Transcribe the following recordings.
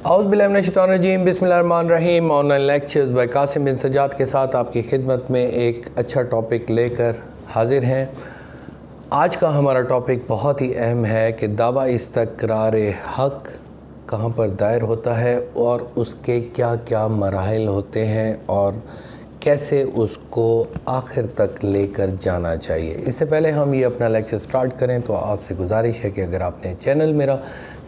اعوذ باللہ من الشیطان الرجیم، بسم اللہ الرحمن الرحیم۔ Online lectures by Qasim bin Sajjad کے ساتھ آپ کی خدمت میں ایک اچھا ٹاپک لے کر حاضر ہیں۔ آج کا ہمارا ٹاپک بہت ہی اہم ہے کہ دعویٰ استقرار حق کہاں پر دائر ہوتا ہے اور اس کے کیا کیا مراحل ہوتے ہیں اور کیسے اس کو آخر تک لے کر جانا چاہیے۔ اس سے پہلے ہم یہ اپنا لیکچر سٹارٹ کریں تو آپ سے گزارش ہے کہ اگر آپ نے چینل میرا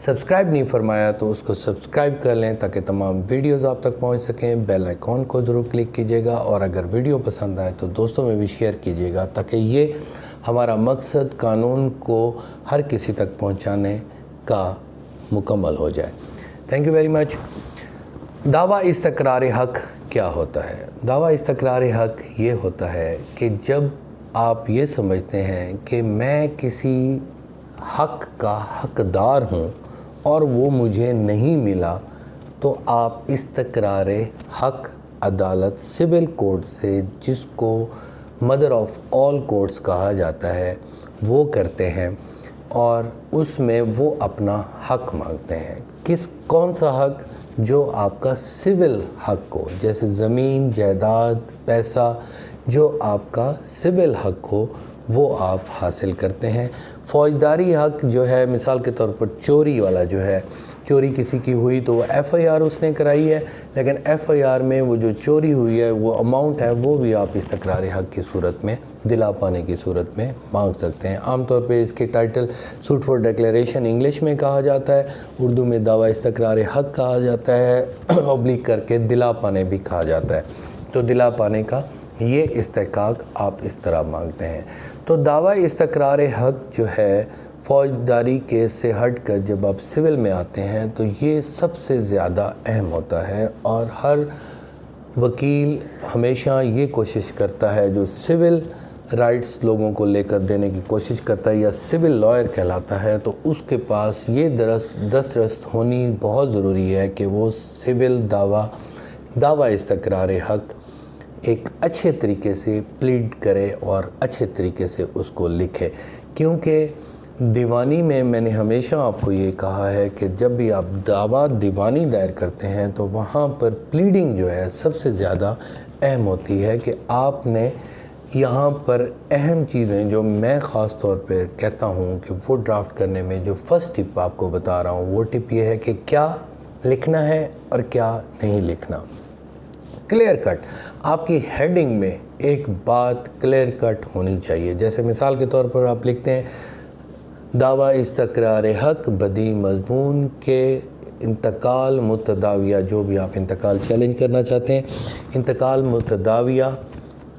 سبسکرائب نہیں فرمایا تو اس کو سبسکرائب کر لیں تاکہ تمام ویڈیوز آپ تک پہنچ سکیں۔ بیل آئیکن کو ضرور کلک کیجیے گا اور اگر ویڈیو پسند آئے تو دوستوں میں بھی شیئر کیجیے گا تاکہ یہ ہمارا مقصد قانون کو ہر کسی تک پہنچانے کا مکمل ہو جائے۔ تھینک یو ویری مچ۔ دعویٰ استقرار حق کیا ہوتا ہے؟ دعویٰ استقرار حق یہ ہوتا ہے کہ جب آپ یہ سمجھتے ہیں کہ میں کسی حق کا حقدار ہوں اور وہ مجھے نہیں ملا تو آپ استقرار حق عدالت سول کورٹ سے، جس کو مدر آف آل کورٹس کہا جاتا ہے، وہ کرتے ہیں اور اس میں وہ اپنا حق مانگتے ہیں۔ کون سا حق؟ جو آپ کا سول حق ہو، جیسے زمین، جائیداد، پیسہ، جو آپ کا سول حق ہو وہ آپ حاصل کرتے ہیں۔ فوجداری حق جو ہے، مثال کے طور پر چوری والا جو ہے، چوری کسی کی ہوئی تو وہ ایف آئی آر اس نے کرائی ہے، لیکن ایف آئی آر میں وہ جو چوری ہوئی ہے وہ اماؤنٹ ہے وہ بھی آپ استقرار حق کی صورت میں، دلا پانے کی صورت میں مانگ سکتے ہیں۔ عام طور پہ اس کے title suit for declaration English میں کہا جاتا ہے، اردو میں دعویٰ استقرار حق کہا جاتا ہے، اوبلیک کر کے دلا پانے بھی کہا جاتا ہے۔ تو دلا پانے کا یہ استحقاق آپ اس طرح مانگتے ہیں۔ تو دعویٰ استقرار حق جو ہے فوجداری کیس سے ہٹ کر جب آپ سول میں آتے ہیں تو یہ سب سے زیادہ اہم ہوتا ہے، اور ہر وکیل ہمیشہ یہ کوشش کرتا ہے، جو سول رائٹس لوگوں کو لے کر دینے کی کوشش کرتا ہے یا سول لائر کہلاتا ہے، تو اس کے پاس یہ دسترس ہونی بہت ضروری ہے کہ وہ سول دعویٰ استقرار حق ایک اچھے طریقے سے پلیڈ کرے اور اچھے طریقے سے اس کو لکھے، کیونکہ دیوانی میں نے ہمیشہ آپ کو یہ کہا ہے کہ جب بھی آپ دعویٰ دیوانی دائر کرتے ہیں تو وہاں پر پلیڈنگ جو ہے سب سے زیادہ اہم ہوتی ہے، کہ آپ نے یہاں پر اہم چیزیں جو میں خاص طور پہ کہتا ہوں کہ وہ ڈرافٹ کرنے میں جو فرسٹ ٹپ آپ کو بتا رہا ہوں، وہ ٹپ یہ ہے کہ کیا لکھنا ہے اور کیا نہیں لکھنا۔ کلیئر کٹ آپ کی ہیڈنگ میں ایک بات کلیئر کٹ ہونی چاہیے، جیسے مثال کے طور پر آپ لکھتے ہیں دعویٰ استقرار حق بدی مضمون کے انتقال متداویہ، جو بھی آپ انتقال چیلنج کرنا چاہتے ہیں، انتقال متداویہ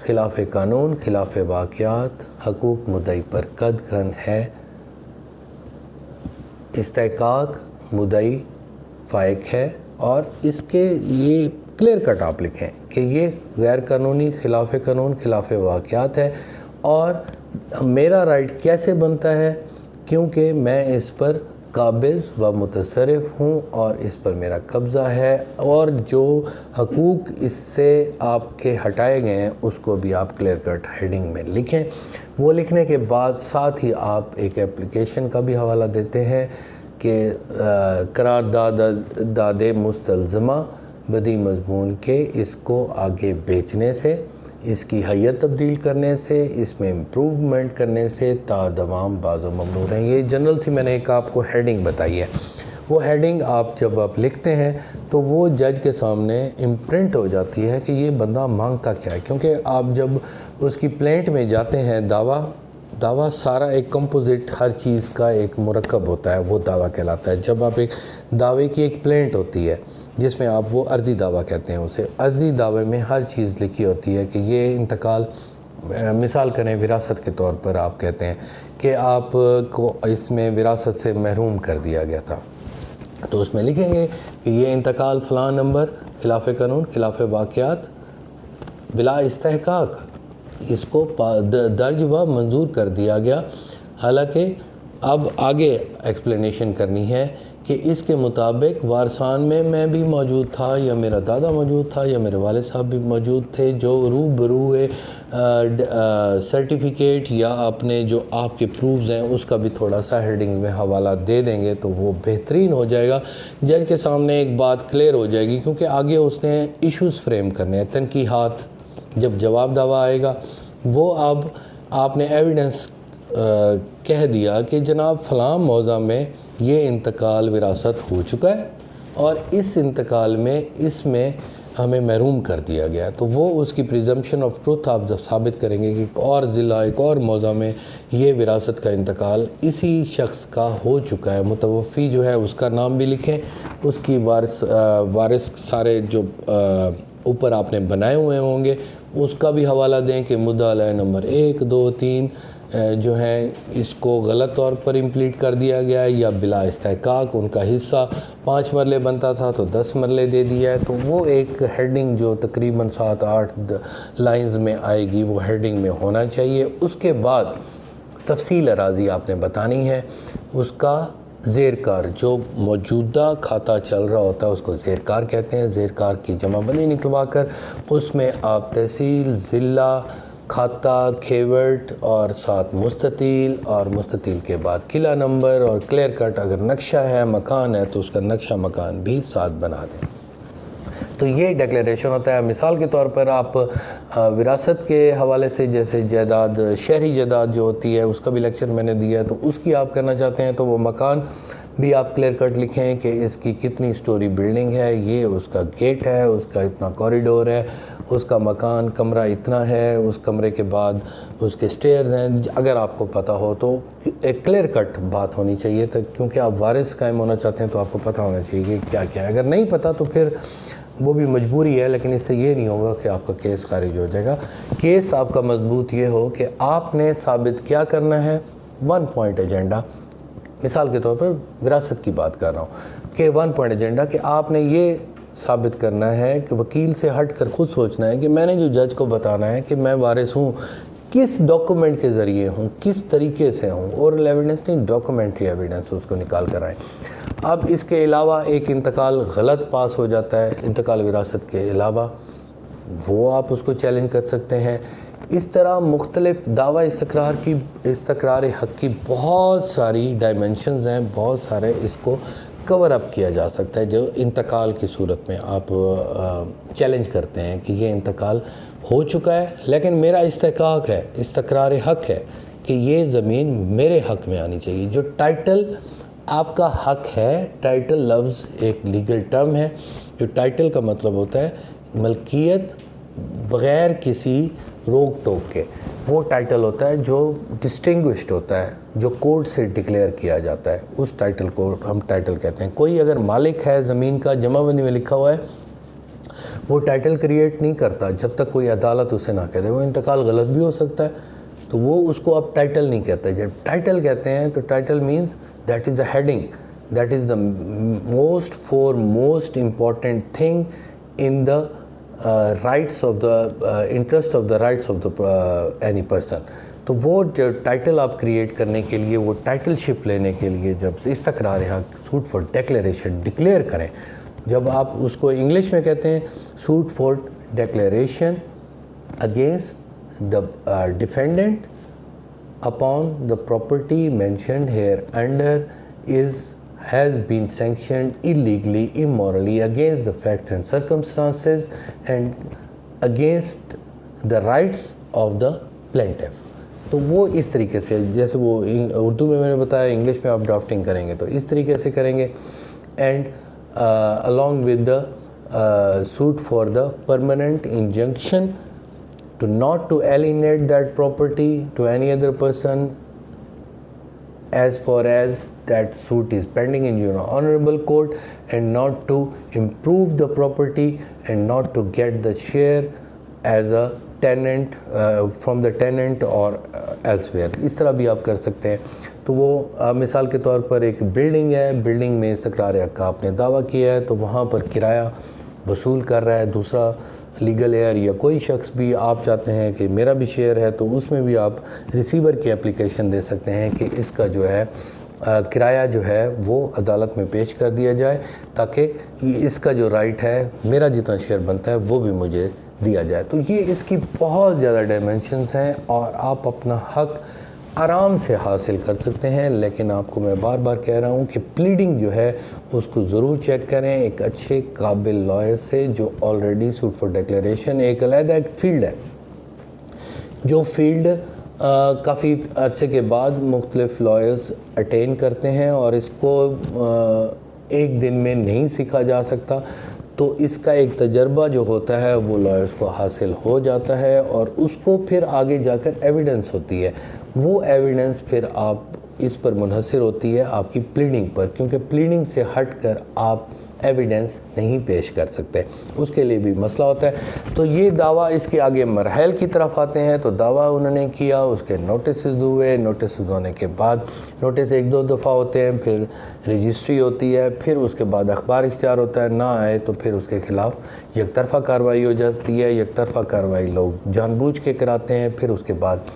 خلاف قانون، خلاف واقعات، حقوق مدعی پر قدغن ہے، استحقاق مدعی فائق ہے، اور اس کے یہ کلیئر کٹ آپ لکھیں کہ یہ غیر قانونی، خلاف قانون، خلاف واقعات ہے، اور میرا رائٹ کیسے بنتا ہے، کیونکہ میں اس پر قابض و متصرف ہوں اور اس پر میرا قبضہ ہے، اور جو حقوق اس سے آپ کے ہٹائے گئے ہیں اس کو بھی آپ کلیئر کٹ ہیڈنگ میں لکھیں۔ وہ لکھنے کے بعد ساتھ ہی آپ ایک اپلیکیشن کا بھی حوالہ دیتے ہیں کہ قرارداد مستلزمہ بدی مضمون کے اس کو آگے بیچنے سے، اس کی حیت تبدیل کرنے سے، اس میں امپروومنٹ کرنے سے تا دوام باز و ممنوع ہیں۔ یہ جنرل سی میں نے ایک آپ کو ہیڈنگ بتائی ہے۔ وہ ہیڈنگ جب آپ لکھتے ہیں تو وہ جج کے سامنے امپرنٹ ہو جاتی ہے کہ یہ بندہ مانگتا کیا ہے، کیونکہ آپ جب اس کی پلینٹ میں جاتے ہیں، دعویٰ سارا ایک کمپوزٹ ہر چیز کا ایک مرکب ہوتا ہے، وہ دعویٰ کہلاتا ہے۔ جب آپ ایک دعوے کی ایک پلینٹ ہوتی ہے جس میں آپ وہ عرضی دعویٰ کہتے ہیں، اسے عرضی دعوے میں ہر چیز لکھی ہوتی ہے کہ یہ انتقال، مثال کریں وراثت کے طور پر آپ کہتے ہیں کہ آپ کو اس میں وراثت سے محروم کر دیا گیا تھا، تو اس میں لکھیں گے کہ یہ انتقال فلاں نمبر خلاف قانون، خلاف واقعات، بلا استحقاق اس کو درج و منظور کر دیا گیا۔ حالانکہ اب آگے ایکسپلینیشن کرنی ہے کہ اس کے مطابق وارثان میں بھی موجود تھا یا میرا دادا موجود تھا یا میرے والد صاحب بھی موجود تھے، جو روبرو سرٹیفکیٹ یا اپنے جو آپ کے پروفز ہیں اس کا بھی تھوڑا سا ہیڈنگ میں حوالہ دے دیں گے تو وہ بہترین ہو جائے گا۔ جج کے سامنے ایک بات کلیئر ہو جائے گی، کیونکہ آگے اس نے ایشوز فریم کرنے ہیں، تنقیحات۔ جب جواب دعویٰ آئے گا وہ اب آپ نے ایویڈنس کہہ دیا کہ جناب فلاں موضع میں یہ انتقال وراثت ہو چکا ہے اور اس انتقال میں اس میں ہمیں محروم کر دیا گیا، تو وہ اس کی پریزمپشن آف ٹروتھ آپ جب ثابت کریں گے کہ ایک اور ضلع ایک اور موضع میں یہ وراثت کا انتقال اسی شخص کا ہو چکا ہے، متوفی جو ہے اس کا نام بھی لکھیں، اس کی وارث سارے جو اوپر آپ نے بنائے ہوئے ہوں گے اس کا بھی حوالہ دیں کہ مدعا علیہ نمبر 1 2 3 جو ہیں اس کو غلط طور پر امپلیٹ کر دیا گیا ہے یا بلا استحقاق ان کا حصہ 5 مرلے بنتا تھا تو 10 مرلے دے دیا ہے، تو وہ ایک ہیڈنگ جو تقریباً 7-8 لائنز میں آئے گی وہ ہیڈنگ میں ہونا چاہیے۔ اس کے بعد تفصیل اراضی آپ نے بتانی ہے، اس کا زیرکار جو موجودہ کھاتا چل رہا ہوتا ہے اس کو زیرکار کہتے ہیں، زیرکار کی جمع بندی نکلوا کر اس میں آپ تحصیل، ضلع، کھاتا، کھیوٹ اور ساتھ مستطیل، اور مستطیل کے بعد قلعہ نمبر اور کلیئر کٹ اگر نقشہ ہے مکان ہے تو اس کا نقشہ مکان بھی ساتھ بنا دیں۔ تو یہ ڈیکلیریشن ہوتا ہے۔ مثال کے طور پر آپ وراثت کے حوالے سے جیسے جائیداد، شہری جائیداد جو ہوتی ہے اس کا بھی لیکچر میں نے دیا ہے، تو اس کی آپ کرنا چاہتے ہیں تو وہ مکان بھی آپ کلیئر کٹ لکھیں کہ اس کی کتنی سٹوری بلڈنگ ہے، یہ اس کا گیٹ ہے، اس کا اتنا کوریڈور ہے، اس کا مکان کمرہ اتنا ہے، اس کمرے کے بعد اس کے سٹیئرز ہیں۔ اگر آپ کو پتہ ہو تو ایک کلیئر کٹ بات ہونی چاہیے تھا، کیونکہ آپ وارث قائم ہونا چاہتے ہیں تو آپ کو پتہ ہونا چاہیے کہ کیا کیا ہے۔ اگر نہیں پتہ تو پھر وہ بھی مجبوری ہے، لیکن اس سے یہ نہیں ہوگا کہ آپ کا کیس خارج ہو جائے گا۔ کیس آپ کا مضبوط یہ ہو کہ آپ نے ثابت کیا کرنا ہے، 1 پوائنٹ ایجنڈا۔ مثال کے طور پر وراثت کی بات کر رہا ہوں کہ 1 پوائنٹ ایجنڈا کہ آپ نے یہ ثابت کرنا ہے کہ وکیل سے ہٹ کر خود سوچنا ہے کہ میں نے جو جج کو بتانا ہے کہ میں وارث ہوں، کس ڈاکومنٹ کے ذریعے ہوں، کس طریقے سے ہوں، اورل ایویڈنس نہیں ڈاکومنٹری ایویڈنس اس کو نکال کر آئیں۔ اب اس کے علاوہ ایک انتقال غلط پاس ہو جاتا ہے، انتقال وراثت کے علاوہ وہ آپ اس کو چیلنج کر سکتے ہیں۔ اس طرح مختلف دعویٰ استقرار حق کی بہت ساری ڈائمنشنز ہیں، بہت سارے اس کو کور اپ کیا جا سکتا ہے جو انتقال کی صورت میں آپ چیلنج کرتے ہیں کہ یہ انتقال ہو چکا ہے لیکن میرا استحقاق ہے، استقرار حق ہے کہ یہ زمین میرے حق میں آنی چاہیے۔ جو ٹائٹل آپ کا حق ہے، ٹائٹل لفظ ایک لیگل ٹرم ہے، جو ٹائٹل کا مطلب ہوتا ہے ملکیت بغیر کسی روک ٹوک کے، وہ ٹائٹل ہوتا ہے جو ڈسٹنگوشڈ ہوتا ہے، جو کورٹ سے ڈکلیئر کیا جاتا ہے، اس ٹائٹل کو ہم ٹائٹل کہتے ہیں۔ کوئی اگر مالک ہے زمین کا، جمع بندی میں لکھا ہوا ہے، وہ ٹائٹل کریٹ نہیں کرتا جب تک کوئی عدالت اسے نہ کہہ دے۔ وہ انتقال غلط بھی ہو سکتا ہے تو وہ اس کو اب ٹائٹل نہیں کہتے۔ جب ٹائٹل کہتے ہیں تو title means that is a heading, that is the most important thing in the rights of the interest of the rights of the any person. تو وہ جو ٹائٹل آپ کریٹ کرنے کے لیے، وہ ٹائٹل شپ لینے کے لیے جب استقرار حق سوٹ فار ڈیکلیریشن ڈکلیئر کریں، جب آپ اس کو انگلش میں کہتے ہیں suit for declaration against the defendant upon the property mentioned here under has been sanctioned illegally, immorally, against the facts and circumstances and against the rights of the plaintiff۔ تو وہ اس طریقے سے، جیسے وہ اردو میں نے بتایا، انگلش میں آپ ڈرافٹنگ کریں گے تو اس طریقے سے کریں گے۔ And along with the suit for the permanent injunction to not to alienate that property to any other person as far as that suit is pending in your honorable court, and not to improve the property and not to get the share as a tenant from the tenant or elsewhere۔ اس طرح بھی آپ کر سکتے ہیں۔ تو وہ مثال کے طور پر ایک بلڈنگ ہے، بلڈنگ میں استقرار حق کا آپ نے دعویٰ کیا ہے تو وہاں پر کرایہ وصول کر رہا ہے دوسرا لیگل ایئر یا کوئی شخص بھی، آپ چاہتے ہیں کہ میرا بھی شیئر ہے تو اس میں بھی آپ ریسیور کی اپلیکیشن دے سکتے ہیں کہ اس کا جو ہے کرایہ جو ہے وہ عدالت میں پیش کر دیا جائے تاکہ اس کا جو رائٹ ہے میرا جتنا شیئر بنتا ہے وہ بھی مجھے دیا جائے۔ تو یہ اس کی بہت زیادہ ڈائمنشنز ہیں اور آپ اپنا حق آرام سے حاصل کر سکتے ہیں، لیکن آپ کو میں بار بار کہہ رہا ہوں کہ پلیڈنگ جو ہے اس کو ضرور چیک کریں ایک اچھے قابل لائر سے جو آلریڈی سوٹ فار ڈیکلیریشن ایک علیحدہ ایک فیلڈ ہے، جو فیلڈ کافی عرصے کے بعد مختلف لائرز اٹین کرتے ہیں اور اس کو ایک دن میں نہیں سیکھا جا سکتا، تو اس کا ایک تجربہ جو ہوتا ہے وہ لائرز کو حاصل ہو جاتا ہے اور اس کو پھر آگے جا کر ایویڈنس ہوتی ہے، وہ ایویڈنس پھر آپ اس پر منحصر ہوتی ہے آپ کی پلیڈنگ پر، کیونکہ پلیڈنگ سے ہٹ کر آپ ایویڈنس نہیں پیش کر سکتے، اس کے لیے بھی مسئلہ ہوتا ہے۔ تو یہ دعویٰ اس کے آگے مراحل کی طرف آتے ہیں، تو دعویٰ انہوں نے کیا، اس کے نوٹسز ہوئے، نوٹسز ہونے کے بعد نوٹس ایک دو دفعہ ہوتے ہیں، پھر رجسٹری ہوتی ہے، پھر اس کے بعد اخبار اشتہار ہوتا ہے، نہ آئے تو پھر اس کے خلاف یک طرفہ کارروائی ہو جاتی ہے، یک طرفہ کارروائی لوگ جان بوجھ کے کراتے ہیں، پھر اس کے بعد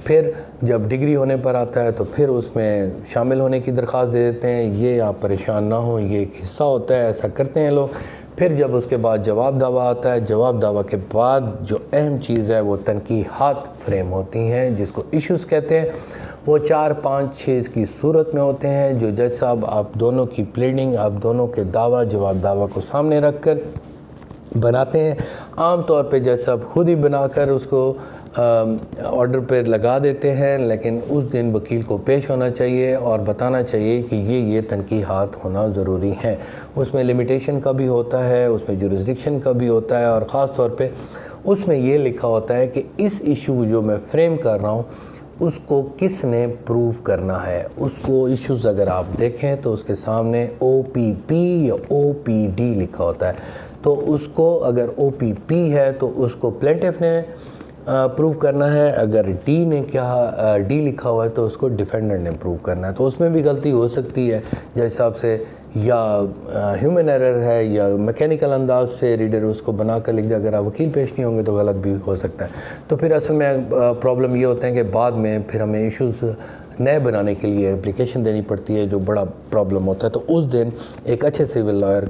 پھر جب ڈگری ہونے پر آتا ہے تو پھر اس میں شامل ہونے کی درخواست دے دیتے ہیں، یہ آپ پریشان نہ ہوں، یہ ایک حصہ ہوتا ہے، ایسا کرتے ہیں لوگ۔ پھر جب اس کے بعد جواب دعویٰ آتا ہے، جواب دعویٰ کے بعد جو اہم چیز ہے وہ تنقیحات فریم ہوتی ہیں جس کو ایشوز کہتے ہیں، وہ 4 5 6 کی صورت میں ہوتے ہیں، جو جج صاحب آپ دونوں کی پلیڈنگ، آپ دونوں کے دعویٰ جواب دعویٰ کو سامنے رکھ کر بناتے ہیں۔ عام طور پہ جج صاحب خود ہی بنا کر اس کو آرڈر پہ لگا دیتے ہیں، لیکن اس دن وکیل کو پیش ہونا چاہیے اور بتانا چاہیے کہ یہ تنقیحات ہونا ضروری ہیں۔ اس میں لمیٹیشن کا بھی ہوتا ہے، اس میں جورسڈکشن کا بھی ہوتا ہے، اور خاص طور پہ اس میں یہ لکھا ہوتا ہے کہ اس ایشو جو میں فریم کر رہا ہوں اس کو کس نے پروو کرنا ہے۔ اس کو ایشوز اگر آپ دیکھیں تو اس کے سامنے OPP یا OPD لکھا ہوتا ہے، تو اس کو اگر OPP ہے تو اس کو پلینٹف نے پروو کرنا ہے، اگر ڈی لکھا ہوا ہے تو اس کو ڈیفینڈنٹ نے پروو کرنا ہے۔ تو اس میں بھی غلطی ہو سکتی ہے جج صاحب سے، یا ہیومن ایرر ہے یا میکینیکل انداز سے ریڈر اس کو بنا کر لکھ دے، اگر آپ وکیل پیش نہیں ہوں گے تو غلط بھی ہو سکتا ہے۔ تو پھر اصل میں پرابلم یہ ہوتا ہے کہ بعد میں پھر ہمیں ایشوز نئے بنانے کے لیے اپلیکیشن دینی پڑتی ہے، جو بڑا پرابلم ہوتا ہے۔ تو اس دن ایک اچھے سول لائر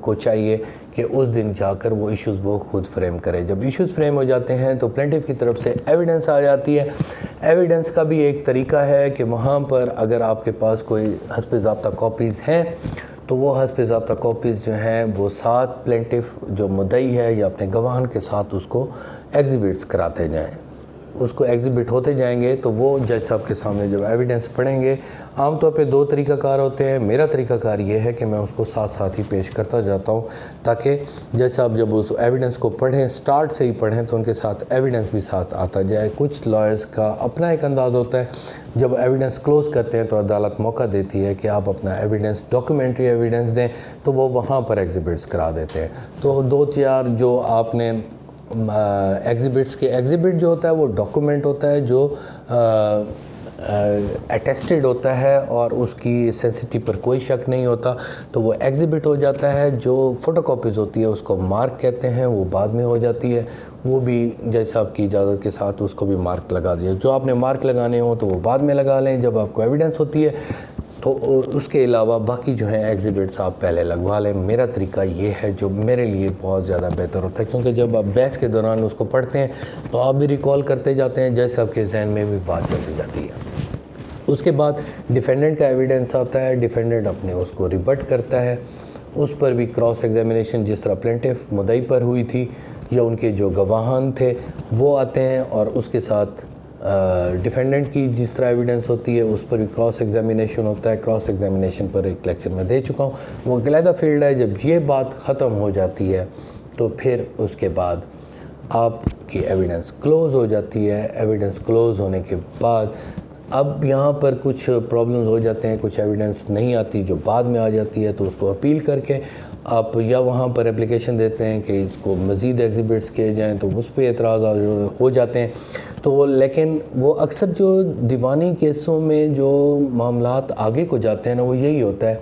کو چاہیے کہ اس دن جا کر وہ ایشوز وہ خود فریم کرے۔ جب ایشوز فریم ہو جاتے ہیں تو پلینٹف کی طرف سے ایویڈنس آ جاتی ہے۔ ایویڈنس کا بھی ایک طریقہ ہے کہ وہاں پر اگر آپ کے پاس کوئی حسب ضابطہ کاپیز ہیں تو وہ حسب ضابطہ کاپیز جو ہیں وہ ساتھ پلینٹف جو مدعی ہے یا اپنے گواہان کے ساتھ اس کو ایگزیبٹس کراتے جائیں، اس کو ایگزیبٹ ہوتے جائیں گے تو وہ جج صاحب کے سامنے جب ایویڈنس پڑھیں گے، عام طور پہ 2 طریقہ کار ہوتے ہیں۔ میرا طریقہ کار یہ ہے کہ میں اس کو ساتھ ساتھ ہی پیش کرتا جاتا ہوں تاکہ جج صاحب جب اس ایویڈنس کو پڑھیں، سٹارٹ سے ہی پڑھیں، تو ان کے ساتھ ایویڈنس بھی ساتھ آتا جائے۔ کچھ لائرز کا اپنا ایک انداز ہوتا ہے، جب ایویڈنس کلوز کرتے ہیں تو عدالت موقع دیتی ہے کہ آپ اپنا ایویڈنس ڈاکیومنٹری ایویڈنس دیں، تو وہ وہاں پر ایگزیبٹس کرا دیتے ہیں۔ تو 2-4 جو آپ نے ایگزیبٹس کے ایگزیبٹ جو ہوتا ہے وہ ڈاکومنٹ ہوتا ہے جو اٹیسٹڈ ہوتا ہے اور اس کی سینسٹی پر کوئی شک نہیں ہوتا، تو وہ ایگزیبٹ ہو جاتا ہے۔ جو فوٹو کاپیز ہوتی ہے اس کو مارک کہتے ہیں، وہ بعد میں ہو جاتی ہے، وہ بھی جج صاحب کی اجازت کے ساتھ اس کو بھی مارک لگا دیا۔ جو آپ نے مارک لگانے ہوں تو وہ بعد میں لگا لیں جب آپ کو ایویڈنس ہوتی ہے، تو اس کے علاوہ باقی جو ہیں ایگزیبٹس آپ پہلے لگوا لیں۔ میرا طریقہ یہ ہے جو میرے لیے بہت زیادہ بہتر ہوتا ہے، کیونکہ جب آپ بحث کے دوران اس کو پڑھتے ہیں تو آپ بھی ریکال کرتے جاتے ہیں، جج صاحب کے ذہن میں بھی بات چلتی جاتی ہے۔ اس کے بعد ڈیفینڈنٹ کا ایویڈنس آتا ہے، ڈیفینڈنٹ اپنے اس کو ریبٹ کرتا ہے، اس پر بھی کراس ایگزامینیشن جس طرح پلینٹف مدعی پر ہوئی تھی یا ان کے جو گواہان تھے وہ آتے ہیں، اور اس کے ساتھ ڈیفینڈنٹ کی جس طرح ایویڈنس ہوتی ہے اس پر بھی کراس ایگزامینیشن ہوتا ہے۔ کراس ایگزامینیشن پر ایک لیکچر میں دے چکا ہوں، وہ علیحدہ فیلڈ ہے۔ جب یہ بات ختم ہو جاتی ہے تو پھر اس کے بعد آپ کی ایویڈنس کلوز ہو جاتی ہے۔ ایویڈنس کلوز ہونے کے بعد اب یہاں پر کچھ پرابلمز ہو جاتے ہیں، کچھ ایویڈنس نہیں آتی جو بعد میں آ جاتی ہے، تو اس کو اپیل کر کے آپ یا وہاں پر اپلیکیشن دیتے ہیں کہ اس کو مزید ایگزیبٹس کیے جائیں، تو اس پہ اعتراض ہو جاتے ہیں۔ تو لیکن وہ اکثر جو دیوانی کیسوں میں جو معاملات آگے کو جاتے ہیں نا، وہ یہی ہوتا ہے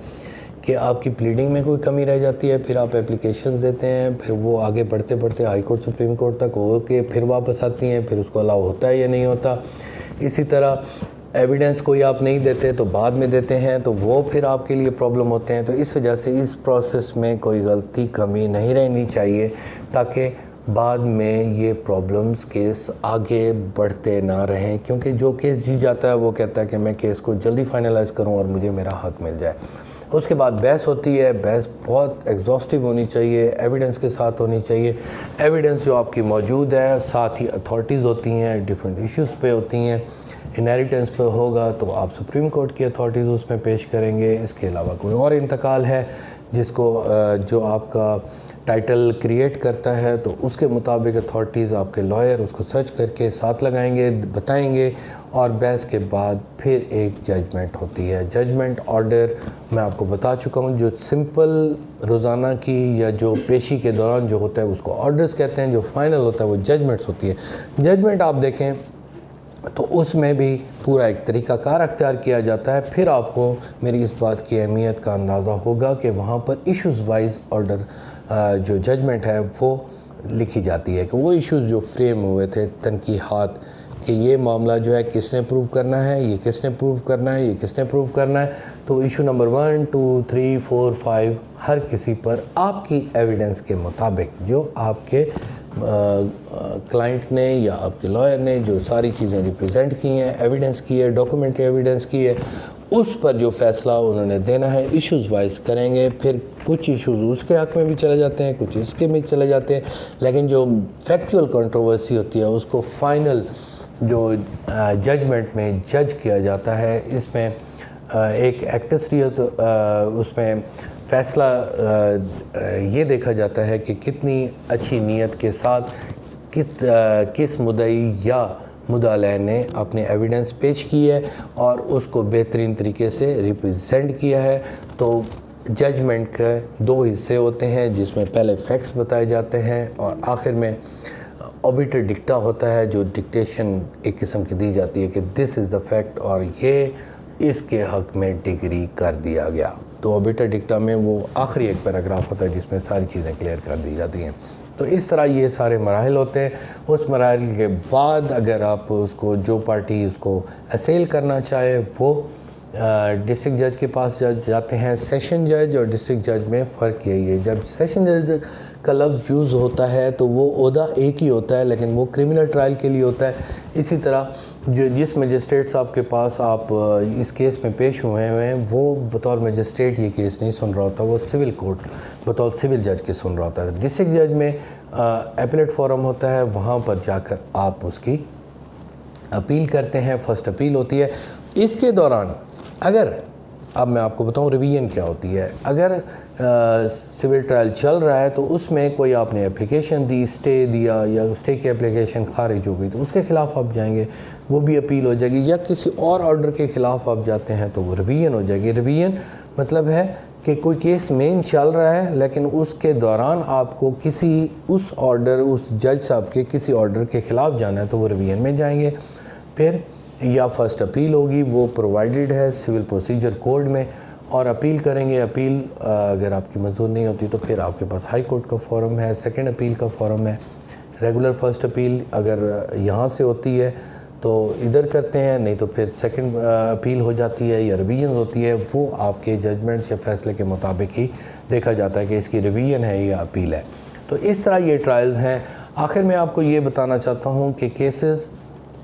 کہ آپ کی پلیڈنگ میں کوئی کمی رہ جاتی ہے، پھر آپ اپلیکیشنز دیتے ہیں، پھر وہ آگے بڑھتے بڑھتے ہائی کورٹ سپریم کورٹ تک ہو کے پھر واپس آتی ہیں، پھر اس کو الاؤ ہوتا ہے یا نہیں ہوتا۔ اسی طرح ایویڈنس کوئی آپ نہیں دیتے تو بعد میں دیتے ہیں تو وہ پھر آپ کے لیے پرابلم ہوتے ہیں. تو اس وجہ سے اس پروسیس میں کوئی غلطی کمی نہیں رہنی چاہیے تاکہ بعد میں یہ پرابلمز کیس آگے بڑھتے نہ رہیں, کیونکہ جو کیس جیت جاتا ہے وہ کہتا ہے کہ میں کیس کو جلدی فائنلائز کروں اور مجھے میرا حق مل جائے. اس کے بعد بحث ہوتی ہے. بحث بہت ایگزاسٹیو ہونی چاہیے, ایویڈنس کے ساتھ ہونی چاہیے. ایویڈنس جو آپ کی موجود ہے, ساتھ ہی اتھارٹیز ہوتی ہیں, ڈیفرنٹ ایشوز پہ ہوتی ہیں. انہیریٹنس پہ ہوگا تو آپ سپریم کورٹ کی اتھارٹیز اس میں پیش کریں گے. اس کے علاوہ کوئی اور انتقال ہے جس کو جو آپ کا ٹائٹل کریٹ کرتا ہے تو اس کے مطابق اتھارٹیز, آپ کے لائر اس کو سرچ کر کے ساتھ لگائیں گے, بتائیں گے, اور بحث کے بعد پھر ایک ججمنٹ ہوتی ہے. ججمنٹ آرڈر میں آپ کو بتا چکا ہوں, جو سمپل روزانہ کی یا جو پیشی کے دوران جو ہوتا ہے اس کو آرڈرز کہتے ہیں. جو فائنل ہوتا ہے وہ ججمنٹس ہوتی ہے. ججمنٹ آپ دیکھیں تو اس میں بھی پورا ایک طریقہ کار اختیار کیا جاتا ہے. پھر آپ کو میری اس بات کی اہمیت کا اندازہ ہوگا کہ وہاں پر ایشوز وائز آرڈر جو ججمنٹ ہے وہ لکھی جاتی ہے کہ وہ ایشوز جو فریم ہوئے تھے, تنقیحات, کہ یہ معاملہ جو ہے کس نے پروو کرنا ہے, یہ کس نے پروو کرنا ہے, یہ کس نے پروو کرنا ہے. تو ایشو نمبر 1 2 3 4 5 ہر کسی پر آپ کی ایویڈنس کے مطابق جو آپ کے کلائنٹ نے یا آپ کے لائر نے جو ساری چیزیں ریپریزنٹ کی ہیں, ایویڈنس کی ہے, ڈاکومنٹری ایویڈنس کی ہے, اس پر جو فیصلہ انہوں نے دینا ہے ایشوز وائز کریں گے. پھر کچھ ایشوز اس کے حق میں بھی چلے جاتے ہیں, کچھ اس کے بھی چلے جاتے ہیں, لیکن جو فیکچول کنٹروورسی ہوتی ہے اس کو فائنل جو ججمنٹ میں جج کیا جاتا ہے. اس میں ایک ایکٹسری اس میں فیصلہ یہ دیکھا جاتا ہے کہ کتنی اچھی نیت کے ساتھ کس مدعی یا مدعا نے اپنے ایویڈنس پیش کی ہے اور اس کو بہترین طریقے سے ریپرزینٹ کیا ہے. تو ججمنٹ کے 2 حصے ہوتے ہیں جس میں پہلے فیکٹس بتائے جاتے ہیں اور آخر میں اوبیٹر ڈکٹا ہوتا ہے, جو ڈکٹیشن ایک قسم کی دی جاتی ہے کہ دس از دا فیکٹ اور یہ اس کے حق میں ڈگری کر دیا گیا. تو اوبیٹر ڈکٹا میں وہ آخری ایک پیراگراف ہوتا ہے جس میں ساری چیزیں کلیئر کر دی جاتی ہیں. تو اس طرح یہ سارے مراحل ہوتے ہیں. اس مراحل کے بعد اگر آپ اس کو جو پارٹی اس کو اسیل کرنا چاہے وہ ڈسٹرکٹ جج کے پاس جاتے ہیں. سیشن جج اور ڈسٹرکٹ جج میں فرق یہی ہے, جب سیشن جج کا لفظ یوز ہوتا ہے تو وہ عہدہ ایک ہی ہوتا ہے لیکن وہ کرمنل ٹرائل کے لیے ہوتا ہے. اسی طرح جس مجسٹریٹ صاحب کے پاس آپ اس کیس میں پیش ہوئے ہیں وہ بطور مجسٹریٹ یہ کیس نہیں سن رہا ہوتا, وہ سول کورٹ بطور سول جج کے سن رہا ہوتا ہے. ڈسٹرکٹ جج میں اپیلیٹ فورم ہوتا ہے, وہاں پر جا کر آپ اس کی اپیل کرتے ہیں, فرسٹ اپیل ہوتی ہے. اس کے دوران اگر اب میں آپ کو بتاؤں ریویژن کیا ہوتی ہے. اگر سول ٹرائل چل رہا ہے تو اس میں کوئی آپ نے اپلیکیشن دی, اسٹے دیا یا اسٹے کی اپلیکیشن خارج ہو گئی تو اس کے خلاف آپ جائیں گے, وہ بھی اپیل ہو جائے گی. یا کسی اور آرڈر کے خلاف آپ جاتے ہیں تو وہ ریویژن ہو جائے گی. ریویژن مطلب ہے کہ کوئی کیس مین چل رہا ہے لیکن اس کے دوران آپ کو کسی اس آرڈر, اس جج صاحب کے کسی آرڈر کے خلاف جانا ہے تو وہ ریویژن میں جائیں گے. پھر یا فرسٹ اپیل ہوگی, وہ پرووائڈڈ ہے سول پروسیجر کوڈ میں, اور اپیل کریں گے. اپیل اگر آپ کی منظور نہیں ہوتی تو پھر آپ کے پاس ہائی کورٹ کا فورم ہے, سیکنڈ اپیل کا فورم ہے. ریگولر فرسٹ اپیل اگر یہاں سے ہوتی ہے تو ادھر کرتے ہیں, نہیں تو پھر سیکنڈ اپیل ہو جاتی ہے یا ریویژن ہوتی ہے. وہ آپ کے ججمنٹس یا فیصلے کے مطابق ہی دیکھا جاتا ہے کہ اس کی ریویژن ہے یا اپیل ہے. تو اس طرح یہ ٹرائلز ہیں. آخر میں آپ کو یہ بتانا چاہتا ہوں کہ کیسز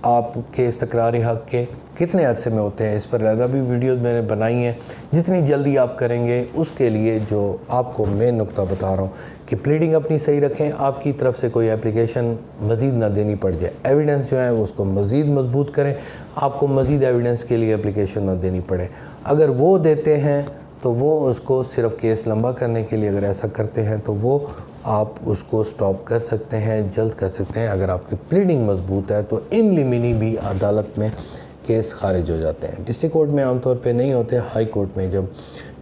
آپ کے استقرار حق کے کتنے عرصے میں ہوتے ہیں, اس پر علیحدہ بھی ویڈیوز میں نے بنائی ہیں. جتنی جلدی آپ کریں گے اس کے لیے جو آپ کو مین نقطہ بتا رہا ہوں کہ پلیڈنگ اپنی صحیح رکھیں, آپ کی طرف سے کوئی اپلیکیشن مزید نہ دینی پڑ جائے. ایویڈنس جو ہے اس کو مزید مضبوط کریں, آپ کو مزید ایویڈنس کے لیے اپلیکیشن نہ دینی پڑے. اگر وہ دیتے ہیں تو وہ اس کو صرف کیس لمبا کرنے کے لیے اگر ایسا کرتے ہیں تو وہ آپ اس کو سٹاپ کر سکتے ہیں, جلد کر سکتے ہیں. اگر آپ کی پلیڈنگ مضبوط ہے تو ان لیمینی بھی عدالت میں کیس خارج ہو جاتے ہیں. ڈسٹرکٹ کورٹ میں عام طور پہ نہیں ہوتے, ہائی کورٹ میں جب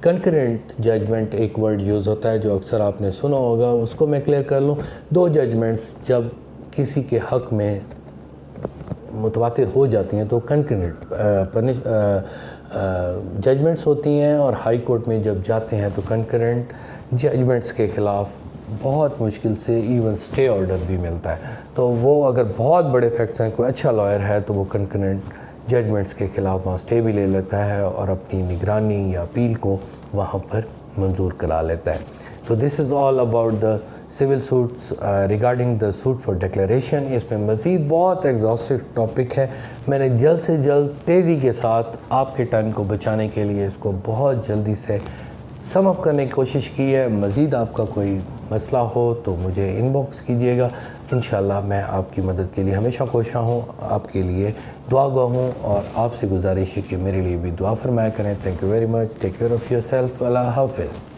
کنکرنٹ ججمنٹ ایک ورڈ یوز ہوتا ہے جو اکثر آپ نے سنا ہوگا, اس کو میں کلیئر کر لوں. 2 ججمنٹس جب کسی کے حق میں متواتر ہو جاتی ہیں تو کنکرنٹ ججمنٹس ہوتی ہیں, اور ہائی کورٹ میں جب جاتے ہیں تو کنکرنٹ ججمنٹس کے خلاف بہت مشکل سے ایون سٹے آرڈر بھی ملتا ہے. تو وہ اگر بہت بڑے فیکٹس ہیں, کوئی اچھا لائر ہے تو وہ کنکرنٹ ججمنٹس کے خلاف وہاں سٹے بھی لے لیتا ہے اور اپنی نگرانی یا اپیل کو وہاں پر منظور کرا لیتا ہے. تو this is all about the civil suits regarding the suit for declaration. اس میں مزید بہت ایگزاسٹو ٹاپک ہے. میں نے جلد سے جلد تیزی کے ساتھ آپ کے ٹائم کو بچانے کے لیے اس کو بہت جلدی سے سم اپ کرنے کی کوشش کی ہے. مزید آپ کا کوئی مسئلہ ہو تو مجھے ان باکس کیجیے گا. انشاءاللہ میں آپ کی مدد کے لیے ہمیشہ کوشاں ہوں, آپ کے لیے دعا گو ہوں, اور آپ سے گزارش ہے کہ میرے لیے بھی دعا فرمایا کریں. Thank you very much. Take care of yourself. اللہ حافظ.